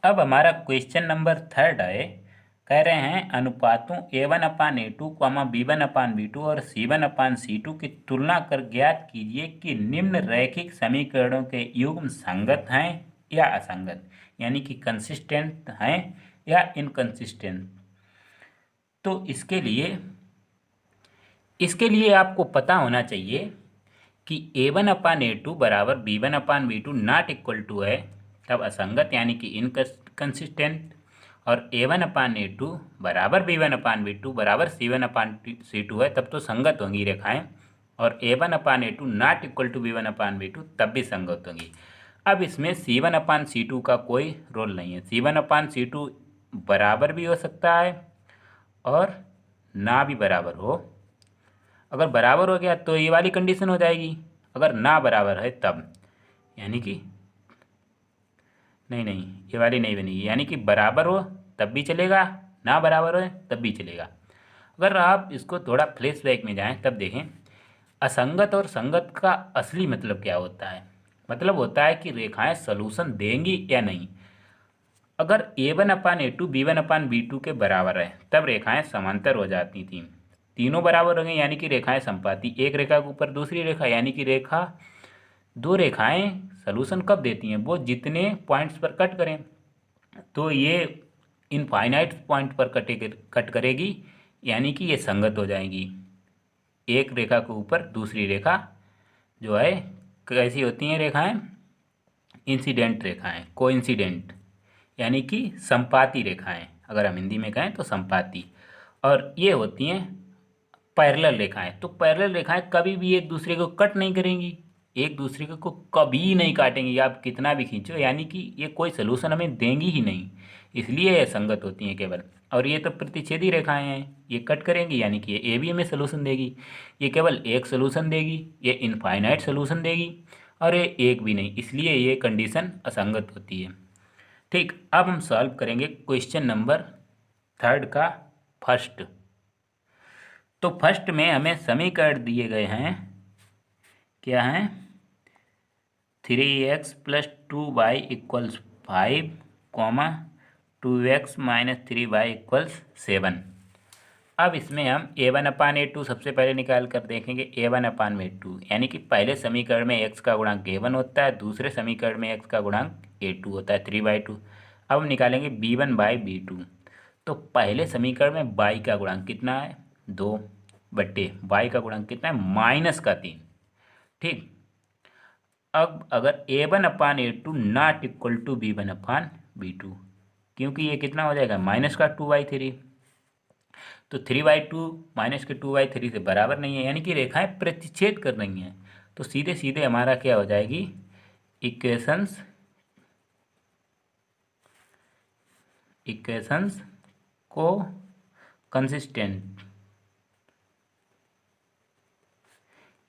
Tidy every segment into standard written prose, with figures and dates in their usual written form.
अब हमारा question number 3 है। कह रहे हैं अनुपातों A1/A2, B1/B2 और C1/C2 की तुलना कर ज्ञात कीजिए कि निम्न रैखिक समीकरणों के युग्म संगत हैं या असंगत, यानी कि कंसिस्टेंट हैं या इनकंसिस्टेंट। तो इसके लिए आपको पता होना चाहिए कि A1/A2 बराबर B1/B2 नॉट इक्वल टू है, तब असंगत यानी कि इनकंसिस्टेंट, और A1/A2 बराबर B1/B2 बराबर C1/C2 है, तब तो संगत होंगी रेखाएं, और A1/A2 not equal to B1/B2 तब भी संगत होंगी। अब इसमें C1/C2 का कोई रोल नहीं है। C1/C2 बराबर भी हो सकता है और ना भी बराबर हो। अगर बराबर हो गया तो ये वाली कंडीशन हो जाएगी, अगर ना बराबर है तब, यानी कि नहीं, ये वाली नहीं बनेगी, यानी कि बराबर हो तब भी चलेगा, ना बराबर हो तब भी चलेगा। अगर आप इसको थोड़ा फ्लैशबैक में जाएं तब देखें असंगत और संगत का असली मतलब क्या होता है। मतलब होता है कि रेखाएं सलूशन देंगी या नहीं। अगर A1/A2 B1/B2 के बराबर है तब रेखाएं समांतर हो जाती थी। तीनों बराबर हो गई यानी कि रेखाएं समपाती। एक रेखा के ऊपर दूसरी रेखा, यानी कि दो रेखाएं सलूशन कब देती हैं, वो जितने पॉइंट्स पर कट करें। तो ये इनफाइनाइट पॉइंट पर कट करेगी, यानी कि ये संगत हो जाएगी। एक रेखा के ऊपर दूसरी रेखा जो है कैसी होती हैं रेखाएं, इंसिडेंट रेखाएं, कोइंसिडेंट, यानी कि संपाती रेखाएं। अगर हम हिंदी में कहें तो संपाती। और ये होती हैं पैरेलल रेखाएं। तो पैरेलल रेखाएं कभी भी एक दूसरे को कट नहीं करेंगी, एक दूसरे को कभी नहीं काटेंगी, आप कितना भी खींचो, यानी कि ये कोई सलूशन हमें देंगी ही नहीं, इसलिए ये संगत होती हैं केवल। और ये तो प्रतिच्छेदी रेखाएं हैं, ये कट करेंगी यानी कि ये भी हमें सलूशन देगी। ये केवल एक सलूशन देगी, ये इनफाइनाइट सलूशन देगी, और ये एक भी नहीं, इसलिए ये कंडीशन असंगत होती है। ठीक, अब हम सॉल्व करेंगे क्वेश्चन नंबर 3 का फर्स्ट। तो फर्स्ट में हमें समीकरण दिए गए हैं, क्या हैं, 3x + 2y = 5, 2x - 3y = 7। अब इसमें हम A1/A2 सबसे पहले निकाल कर देखेंगे। A1/A2 यानी कि पहले समीकरण में x का गुणांक A1 होता है, दूसरे समीकरण में x का गुणांक A2 होता है, 3/2। अब हम निकालेंगे B1/B2। तो पहले समीकरण में y का गुणांक कितना है, 2 बट्टे y का गुणांक कितना है, -3। ठीक, अब अगर A1/A2 not equal to B1/B2, क्योंकि ये कितना हो जाएगा, -2/3। तो 3/2 -2/3 से बराबर नहीं है, यानी कि रेखाएं प्रतिच्छेद कर रही हैं। तो सीधे सीधे हमारा क्या हो जाएगी, इक्वेशंस को कंसिस्टेंट,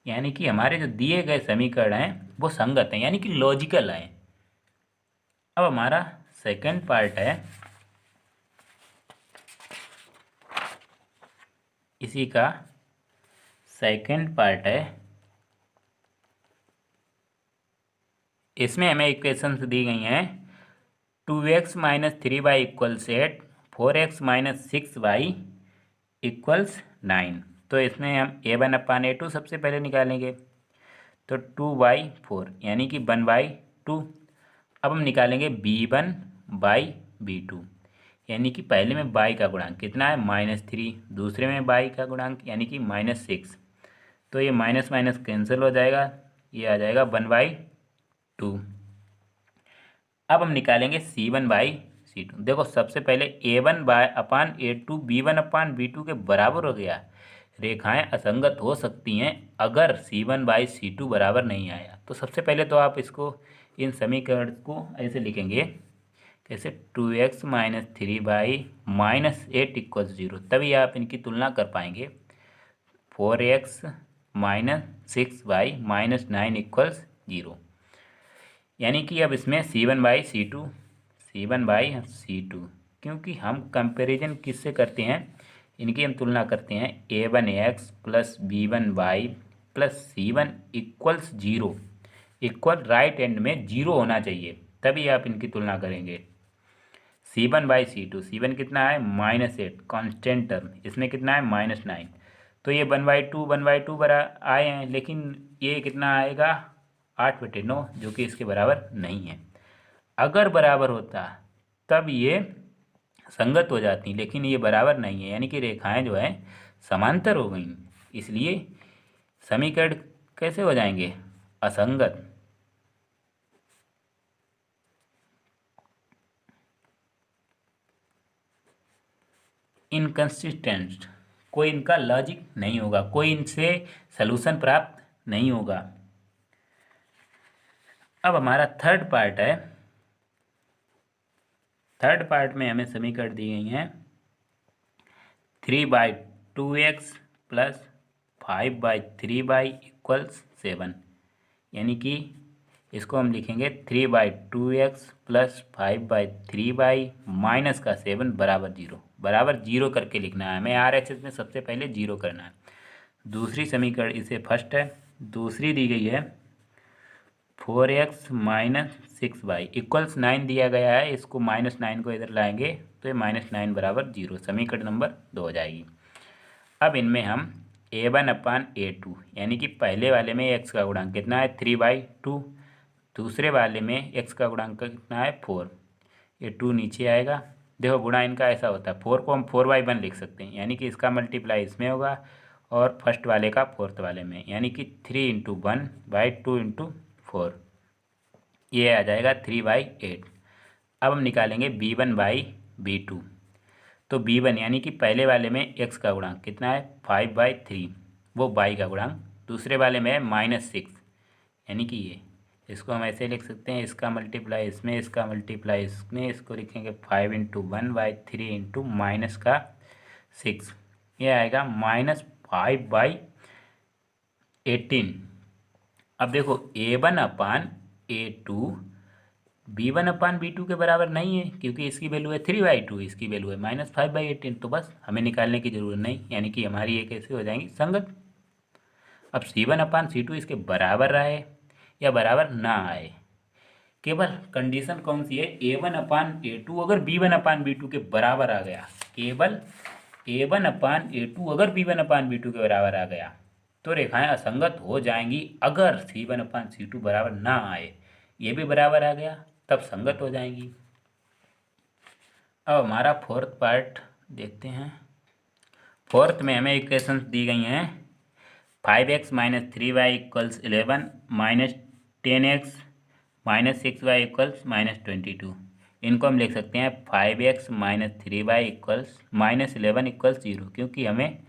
यानी कि हमारे जो दिए गए समीकरण हैं वो संगत हैं, यानी कि लॉजिकल हैं। अब हमारा सेकंड पार्ट है, इसी का सेकंड पार्ट है। इसमें हमें इक्वेशंस दी गई हैं 2x - 3y = 8, 4x - 6y = 9। तो इसमें हम A1/A2 सबसे पहले निकालेंगे, तो 2/4 यानी कि 1/2। अब हम निकालेंगे B1/B2, यानी कि पहले में y का गुणांक कितना है, -3, दूसरे में y का गुणांक यानी कि -6। तो ये माइनस माइनस कैंसिल हो जाएगा, ये आ जाएगा 1/2। अब हम निकालेंगे C1/C2। देखो सबसे पहले A1/A2 B1/B2 के बराबर हो गया। रेखाएं असंगत हो सकती हैं अगर C1/C2 बराबर नहीं आया। तो सबसे पहले तो आप इसको, इन समीकरण को ऐसे लिखेंगे, कैसे, 2x - 3y - 8 = 0, तभी आप इनकी तुलना कर पाएंगे। 4x - 6y - 9 = 0, यानी कि अब इसमें C1/C2, क्योंकि हम कंपैरिजन किससे करते हैं, इनकी हम तुलना करते हैं A1x + B1y + C1 = 0, equal right and में 0 होना चाहिए, तभी आप इनकी तुलना करेंगे। C1/C2 कितना है -8 कांस्टेंट टर्म, इसमें कितना है -9। तो ये 1/2 बरा आए हैं, लेकिन ये कितना आएगा 8/9 जो कि इसके बराबर नहीं है। अगर बराबर होता तब ये संगत हो जाती, लेकिन ये बराबर नहीं है, यानी कि रेखाएं जो है समांतर हो गई, इसलिए समीकरण कैसे हो जाएंगे असंगत। इनकंसिस्टेंट, कोई इनका लॉजिक नहीं होगा, कोई इनसे सलूशन प्राप्त नहीं होगा। अब हमारा थर्ड पार्ट है। थर्ड पार्ट में हमें समीकरण दी गई हैं 3/2x प्लस 5/3y इक्वल्स 7, यानी कि इसको हम लिखेंगे 3/2x प्लस 5/3y माइनस का 7 बराबर 0। बराबर 0 करके लिखना है हमें, RHS में सबसे पहले 0 करना है। दूसरी समीकरण इसे फर्स्ट है, दूसरी दी गई है 4x माइनस 6y इक्वल्स 9 दिया गया है, इसको -9 को इधर लाएंगे तो ये -9 बराबर 0, समीकरण नंबर 2 हो जाएगी। अब इनमें हम A1/A2 यानी कि पहले वाले में x का गुणांक कितना है 3/2, दूसरे वाले में x का गुणांक कितना है 4, ये 2 नीचे आएगा। देखो गुणा इनका ऐसा होता है, 4 को हम 4/1 लिख सकते हैं, यानी कि इसका मल्टीप्लाई इसमें होगा और फर्स्ट वाले का फोर्थ वाले में, यानी कि 3 × 1/2 × 4, ये आ जाएगा 3/8। अब हम निकालेंगे B1/B2, तो B1 यानी कि पहले वाले में x का गुणांक कितना है 5/3, वो y का गुणांक, दूसरे वाले में है -6, यानी कि ये, इसको हम ऐसे लिख सकते हैं, इसका मल्टीप्लाई इसमें, इसका मल्टीप्लाई इसमें, इसको लिखेंगे 5 × 1/3 × -6, ये आएगा -5/18। अब देखो A1/A2 B1/B2 के बराबर नहीं है, क्योंकि इसकी वैल्यू है 3/2, इसकी वैल्यू है -5/18, तो बस हमें निकालने की जरूरत नहीं, यानी कि हमारी ये कैसे हो जाएंगी संगत। अब C1/C2 इसके बराबर रहे या बराबर ना आए, केवल कंडीशन कौन सी है A1/A2 अगर B1/B2 के बराबर आ गया, केवल A1/A2 अगर B1/B2 के बराबर आ गया तो रेखाएं असंगत हो जाएंगी। अगर C1/C2 बराबर ना आए, ये भी बराबर आ गया, तब संगत हो जाएंगी। अब हमारा फोर्थ पार्ट देखते हैं। फोर्थ में हमें इक्वेशंस दी गई हैं 5x - 3y = 11 -10x - 6y = -22। इनको हम लिख सकते हैं 5x - 3y = -11 = 0, क्योंकि हमें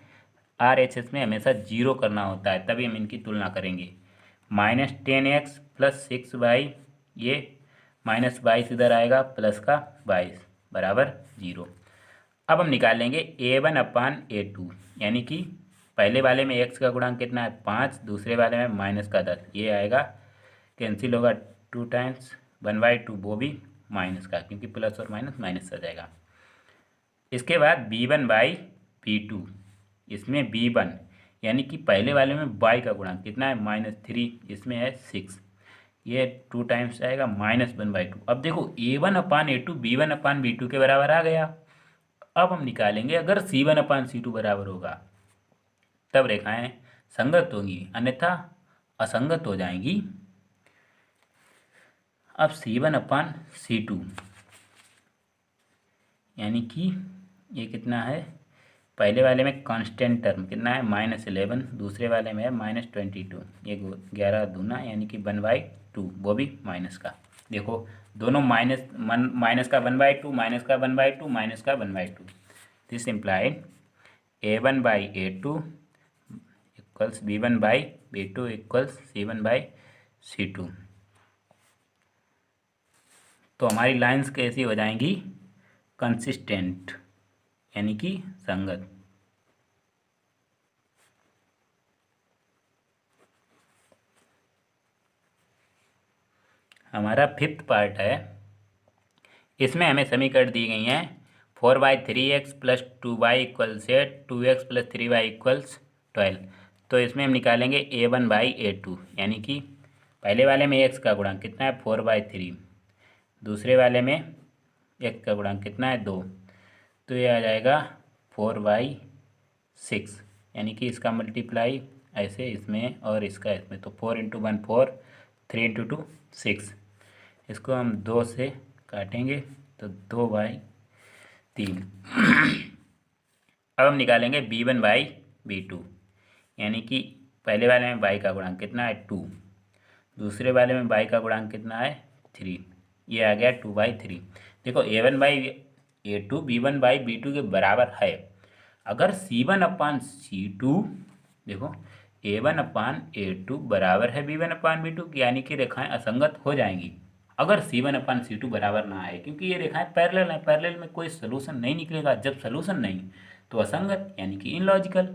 RHS में हमेशा 0 करना होता है, तभी हम इनकी तुलना करेंगे। -10x + 6y, ये -22 इधर आएगा, प्लस का 22 बराबर 0। अब हम निकालेंगे A1/A2, यानी कि पहले वाले में x का गुणांक कितना है 5, दूसरे वाले में -10, ये आएगा, कैंसिल होगा 2 टाइम्स 1/2, वो भी माइनस का, क्योंकि प्लस और माइनस माइनस आ जाएगा। इसके बाद B1/B2, इसमें B1 यानी कि पहले वाले में y का गुणांक कितना है -3, इसमें है 6, ये 2 टाइम्स आएगा -1/2। अब देखो A1/A2 B1/B2 के बराबर आ गया। अब हम निकालेंगे अगर C1/C2 बराबर होगा, तब रेखाएं संगत होंगी, अन्यथा असंगत हो जाएंगी। अब C1/C2 यानी कि ये कितना है, पहले वाले में कांस्टेंट टर्म कितना है -11, दूसरे वाले में है -22, ये 11 दूना यानी कि 1/2, वो भी माइनस का। देखो दोनों माइनस का 1/2, माइनस का 1/2, माइनस का 1/2। This implied A1/A2 = B1/B2 = C1/C2। तो हमारी लाइंस कैसी हो जाएंगी कंसिस्टेंट, यानी कि संगत। हमारा फिफ्थ पार्ट है, इसमें हमें समीकरण दी गई हैं 4/3x + 2y = 8, 2x + 3y = 12। तो इसमें हम निकालेंगे A1/A2, यानी कि पहले वाले में x का गुणांक कितना है 4/3, दूसरे वाले में एक्स का गुणांक कितना है 2, तो ये आ जाएगा 4/6, यानी कि इसका मल्टीप्लाई ऐसे इसमें और इसका इसमें, तो 4 × 1 4, 3 × 2 6, इसको हम 2 से काटेंगे तो 2/3। अब हम निकालेंगे b1/b2, यानी कि पहले वाले में y का गुणांक कितना है 2, दूसरे वाले में y का गुणांक कितना है 3, ये आ गया 2/3। देखो a1/a2 b1/b2 के बराबर है। अगर c1/c2, देखो a1/a2 बराबर है b1/b2, यानी कि रेखाएं असंगत हो जाएंगी अगर c1/c2 बराबर ना आए, क्योंकि ये रेखाएं पैरेलल हैं, पैरेलल में कोई सलूशन नहीं निकलेगा। जब सलूशन नहीं तो असंगत, यानी कि इनलॉजिकल।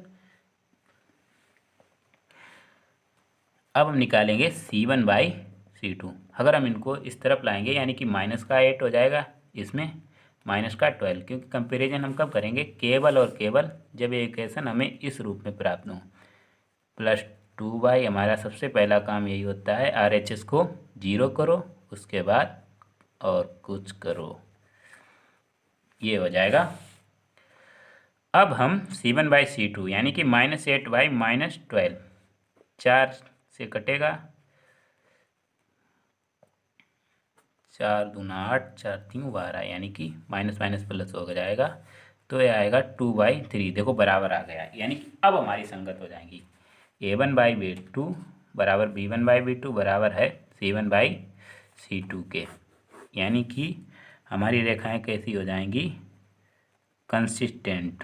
अब हम निकालेंगे c1/c2। अगर हम इनको इस तरफ लाएंगे, यानी कि -8 हो जाएगा, इसमें -12, क्योंकि कंपैरिजन हम कब करेंगे, केवल और केवल जब ये इक्वेशन हमें इस रूप में प्राप्त हो। +2y, हमारा सबसे पहला काम यही होता है, RHS को 0 करो, उसके बाद और कुछ करो, ये हो जाएगा। अब हम c1/c2 यानी कि -8/-12, 4 से कटेगा, 4 दूना 8, 4 3 12, यानी कि माइनस माइनस प्लस हो जाएगा, तो ये आएगा 2/3। देखो बराबर आ गया, यानी कि अब हमारी संगत हो जाएंगी। a1/b2 बराबर b1/b2 बराबर है c1/c2 के, यानी कि हमारी रेखाएं कैसी हो जाएंगी, कंसिस्टेंट,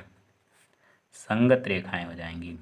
संगत रेखाएं हो जाएंगी।